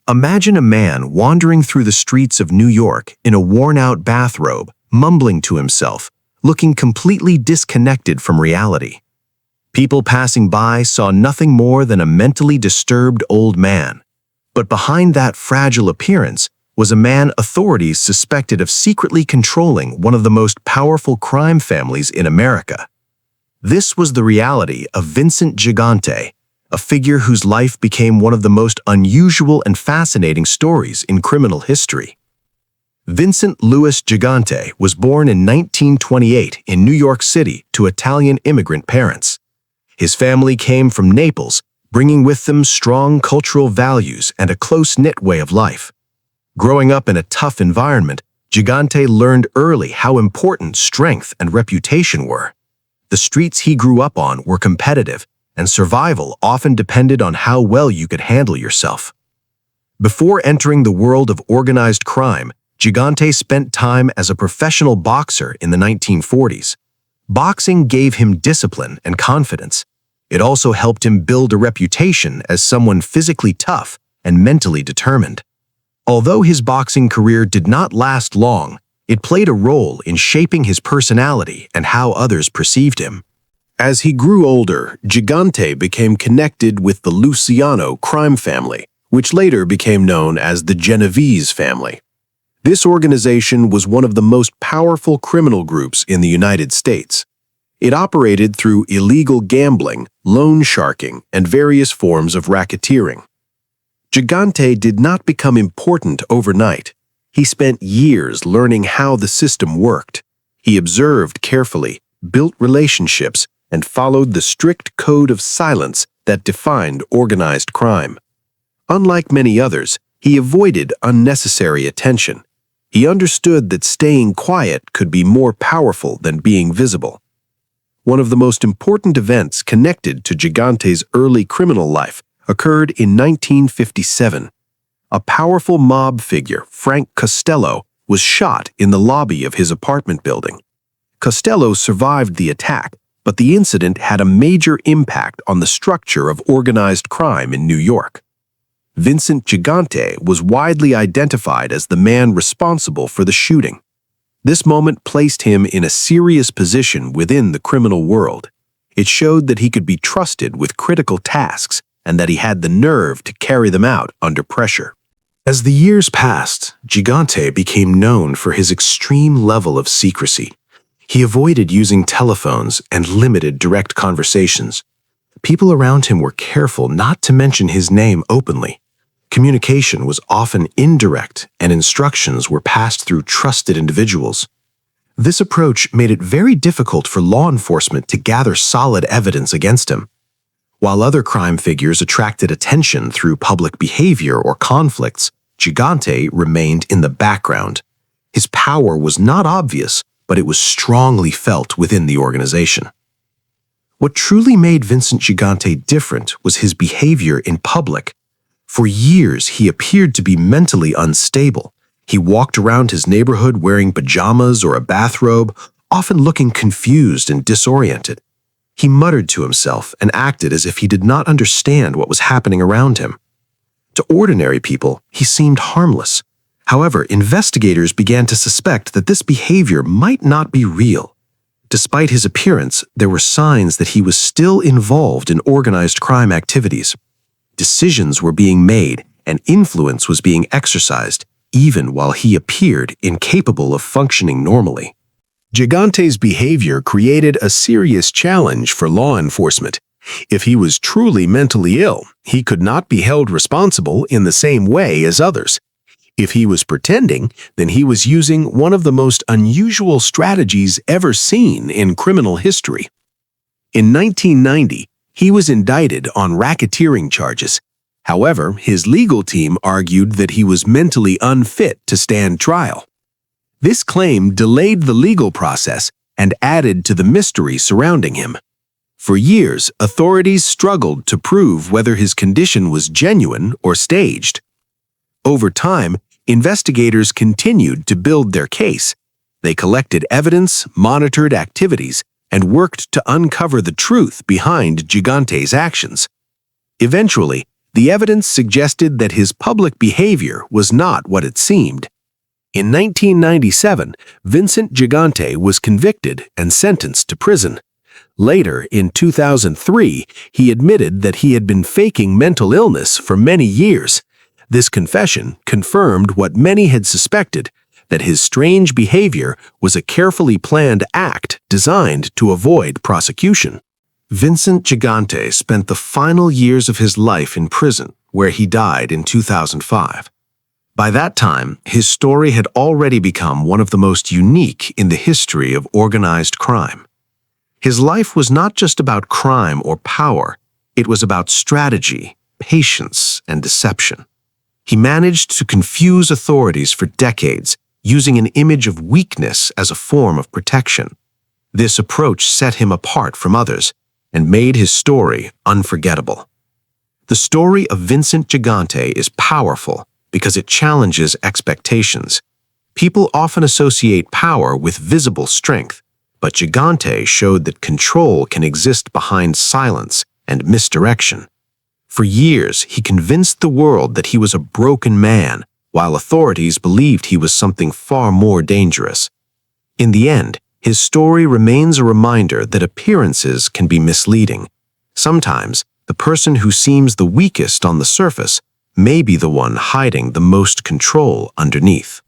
Imagine a man wandering through the streets of New York in a worn-out bathrobe, mumbling to himself, looking completely disconnected from reality. People passing by saw nothing more than a mentally disturbed old man. But behind that fragile appearance was a man authorities suspected of secretly controlling one of the most powerful crime families in America. This was the reality of Vincent Gigante, a figure whose life became one of the most unusual and fascinating stories in criminal history. Vincent Louis Gigante was born in 1928 in New York City to Italian immigrant parents. His family came from Naples, bringing with them strong cultural values and a close-knit way of life. Growing up in a tough environment, Gigante learned early how important strength and reputation were. The streets he grew up on were competitive, and survival often depended on how well you could handle yourself. Before entering the world of organized crime, Gigante spent time as a professional boxer in the 1940s. Boxing gave him discipline and confidence. It also helped him build a reputation as someone physically tough and mentally determined. Although his boxing career did not last long, it played a role in shaping his personality and how others perceived him. As he grew older, Gigante became connected with the Luciano crime family, which later became known as the Genovese family. This organization was one of the most powerful criminal groups in the United States. It operated through illegal gambling, loan sharking, and various forms of racketeering. Gigante did not become important overnight. He spent years learning how the system worked. He observed carefully, built relationships, and followed the strict code of silence that defined organized crime. Unlike many others, he avoided unnecessary attention. He understood that staying quiet could be more powerful than being visible. One of the most important events connected to Gigante's early criminal life occurred in 1957. A powerful mob figure, Frank Costello, was shot in the lobby of his apartment building. Costello survived the attack, but the incident had a major impact on the structure of organized crime in New York. Vincent Gigante was widely identified as the man responsible for the shooting. This moment placed him in a serious position within the criminal world. It showed that he could be trusted with critical tasks and that he had the nerve to carry them out under pressure. As the years passed, Gigante became known for his extreme level of secrecy. He avoided using telephones and limited direct conversations. People around him were careful not to mention his name openly. Communication was often indirect, and instructions were passed through trusted individuals. This approach made it very difficult for law enforcement to gather solid evidence against him. While other crime figures attracted attention through public behavior or conflicts, Gigante remained in the background. His power was not obvious, but it was strongly felt within the organization. What truly made Vincent Gigante different was his behavior in public. For years, he appeared to be mentally unstable. He walked around his neighborhood wearing pajamas or a bathrobe, often looking confused and disoriented. He muttered to himself and acted as if he did not understand what was happening around him. To ordinary people, he seemed harmless. However, investigators began to suspect that this behavior might not be real. Despite his appearance, there were signs that he was still involved in organized crime activities. Decisions were being made and influence was being exercised, even while he appeared incapable of functioning normally. Gigante's behavior created a serious challenge for law enforcement. If he was truly mentally ill, he could not be held responsible in the same way as others. If he was pretending, then he was using one of the most unusual strategies ever seen in criminal history. In 1990, he was indicted on racketeering charges. However, his legal team argued that he was mentally unfit to stand trial. This claim delayed the legal process and added to the mystery surrounding him. For years, authorities struggled to prove whether his condition was genuine or staged. Over time, investigators continued to build their case. They collected evidence, monitored activities, and worked to uncover the truth behind Gigante's actions. Eventually, The evidence suggested that his public behavior was not what it seemed. In 1997, Vincent Gigante was convicted and sentenced to prison. Later, in 2003, he admitted that he had been faking mental illness for many years. This confession confirmed what many had suspected, that his strange behavior was a carefully planned act designed to avoid prosecution. Vincent Gigante spent the final years of his life in prison, where he died in 2005. By that time, his story had already become one of the most unique in the history of organized crime. His life was not just about crime or power, it was about strategy, patience, and deception. He managed to confuse authorities for decades, using an image of weakness as a form of protection. This approach set him apart from others and made his story unforgettable. The story of Vincent Gigante is powerful because it challenges expectations. People often associate power with visible strength, but Gigante showed that control can exist behind silence and misdirection. For years, he convinced the world that he was a broken man, while authorities believed he was something far more dangerous. In the end, his story remains a reminder that appearances can be misleading. Sometimes, the person who seems the weakest on the surface may be the one hiding the most control underneath.